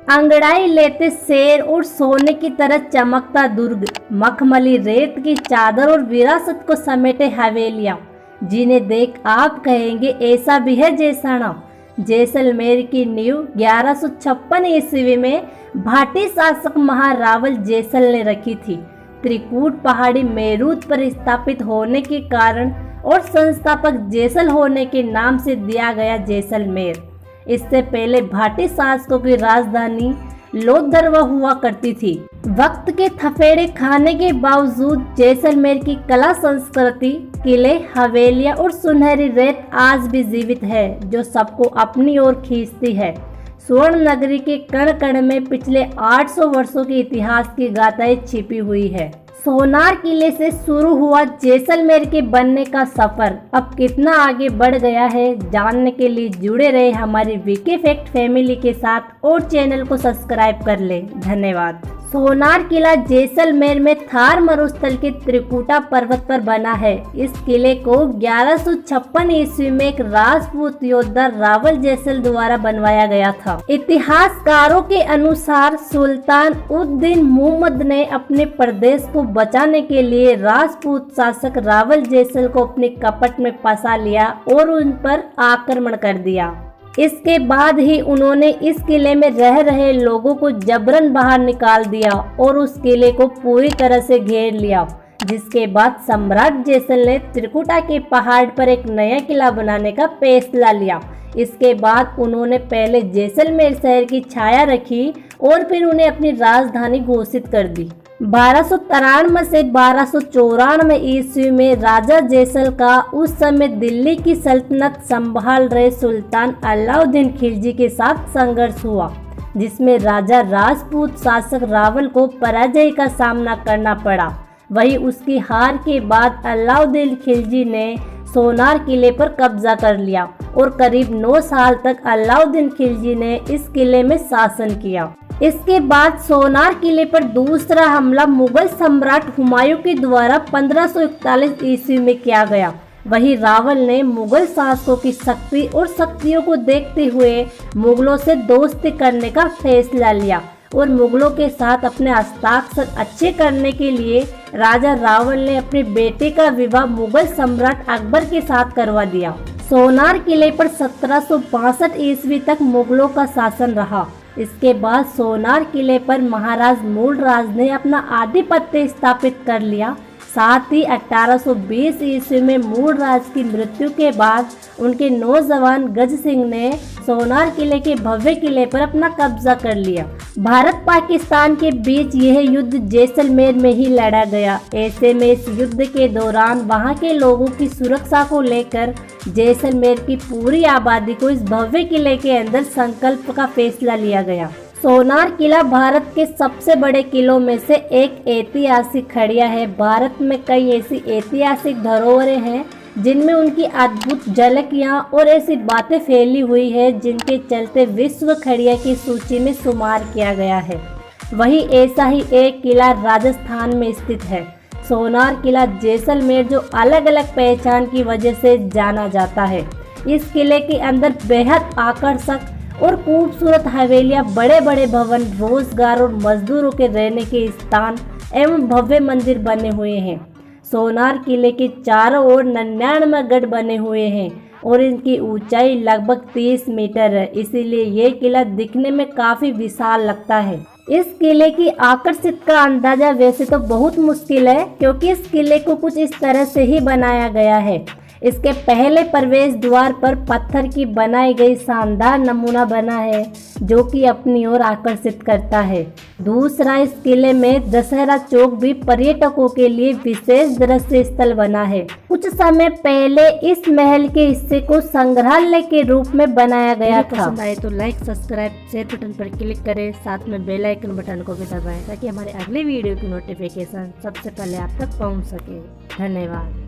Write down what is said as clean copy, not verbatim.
अंगड़ाई लेते शेर और सोने की तरह चमकता दुर्ग, मखमली रेत की चादर और विरासत को समेटे हवेलियां, जिन्हें देख आप कहेंगे ऐसा भी है जैसलमेर। जैसलमेर की नींव 1156 ईस्वी में भाटी शासक महारावल जैसल ने रखी थी। त्रिकूट पहाड़ी मेरूत पर स्थापित होने के कारण और संस्थापक जैसल होने के नाम से दिया गया जैसलमेर। इससे पहले भाटी शासकों की राजधानी लोथरवा हुआ करती थी। वक्त के थपेड़े खाने के बावजूद जैसलमेर की कला संस्कृति, किले, हवेलियां और सुनहरी रेत आज भी जीवित है, जो सबको अपनी ओर खींचती है। स्वर्ण नगरी के कण कण में पिछले 800 वर्षों के इतिहास की गाथाएं छिपी हुई है। सोनार किले से शुरू हुआ जैसलमेर के बनने का सफर अब कितना आगे बढ़ गया है, जानने के लिए जुड़े रहे हमारी वीके फैक्ट फैमिली के साथ और चैनल को सब्सक्राइब कर लें। धन्यवाद। सोनार किला जैसलमेर में थार मरुस्थल के त्रिकुटा पर्वत पर बना है। इस किले को 1156 ईस्वी में एक राजपूत योद्धा रावल जैसल द्वारा बनवाया गया था। इतिहासकारों के अनुसार सुल्तान उद-दीन मुहम्मद ने अपने प्रदेश को बचाने के लिए राजपूत शासक रावल जैसल को अपने कपट में फंसा लिया और उन पर आक्रमण कर दिया। इसके बाद ही उन्होंने इस किले में रह रहे लोगों को जबरन बाहर निकाल दिया और उस किले को पूरी तरह से घेर लिया, जिसके बाद सम्राट जैसल ने त्रिकुटा के पहाड़ पर एक नया किला बनाने का फैसला लिया। इसके बाद उन्होंने पहले जैसलमेर शहर की छाया रखी और फिर उन्हें अपनी राजधानी घोषित कर दी। 1293 से 1294 ईस्वी में राजा जैसल का उस समय दिल्ली की सल्तनत संभाल रहे सुल्तान अलाउद्दीन खिलजी के साथ संघर्ष हुआ, जिसमें राजा राजपूत शासक रावल को पराजय का सामना करना पड़ा। वहीं उसकी हार के बाद अलाउद्दीन खिलजी ने सोनार किले पर कब्जा कर लिया और करीब 9 साल तक अलाउद्दीन खिलजी ने इस किले में शासन किया। इसके बाद सोनार किले पर दूसरा हमला मुगल सम्राट हुमायूं के द्वारा 1541 ईस्वी में किया गया। वहीं रावल ने मुगल शासकों की शक्ति और शक्तियों को देखते हुए मुगलों से दोस्ती करने का फैसला लिया और मुगलों के साथ अपने हस्ताक्षर अच्छे करने के लिए राजा रावल ने अपने बेटे का विवाह मुगल सम्राट अकबर के साथ करवा दिया। सोनार किले पर 1762 ईस्वी तक मुगलों का शासन रहा। इसके बाद सोनार किले पर महाराज मूलराज ने अपना आधिपत्य स्थापित कर लिया। साथ ही 1820 ईस्वी में मूलराज की मृत्यु के बाद उनके नौजवान गज सिंह ने सोनार किले के भव्य किले पर अपना कब्जा कर लिया। भारत पाकिस्तान के बीच यह युद्ध जैसलमेर में ही लड़ा गया। ऐसे में इस युद्ध के दौरान वहां के लोगों की सुरक्षा को लेकर जैसलमेर की पूरी आबादी को इस भव्य किले के अंदर संकल्प का फैसला लिया गया। सोनार किला भारत के सबसे बड़े किलों में से एक ऐतिहासिक खड़िया है। भारत में कई ऐसी ऐतिहासिक धरोहरें हैं जिनमें उनकी अद्भुत झलकियां और ऐसी बातें फैली हुई है जिनके चलते विश्व खड़िया की सूची में शुमार किया गया है। वहीं ऐसा ही एक किला राजस्थान में स्थित है, सोनार किला जैसलमेर, जो अलग अलग पहचान की वजह से जाना जाता है। इस किले के अंदर बेहद आकर्षक और खूबसूरत हवेलियां, बड़े बड़े भवन, रोजगार और मजदूरों के रहने के स्थान एवं भव्य मंदिर बने हुए हैं। सोनार किले के चारों ओर 99 गढ़ बने हुए हैं और इनकी ऊंचाई लगभग 30 मीटर है, इसीलिए ये किला दिखने में काफी विशाल लगता है। इस किले की आकर्षित का अंदाजा वैसे तो बहुत मुश्किल है, क्योंकि इस किले को कुछ इस तरह से ही बनाया गया है। इसके पहले प्रवेश द्वार पर पत्थर की बनाई गई शानदार नमूना बना है, जो कि अपनी ओर आकर्षित करता है। दूसरा, इस किले में दशहरा चौक भी पर्यटकों के लिए विशेष दृश्य स्थल बना है। कुछ समय पहले इस महल के हिस्से को संग्रहालय के रूप में बनाया गया था। पसंद आए तो लाइक, सब्सक्राइब, शेयर बटन पर क्लिक करें, साथ में बेल आइकन बटन को भी दबाएं ताकि हमारे अगले वीडियो की नोटिफिकेशन सबसे पहले आप तक पहुंच सके। धन्यवाद।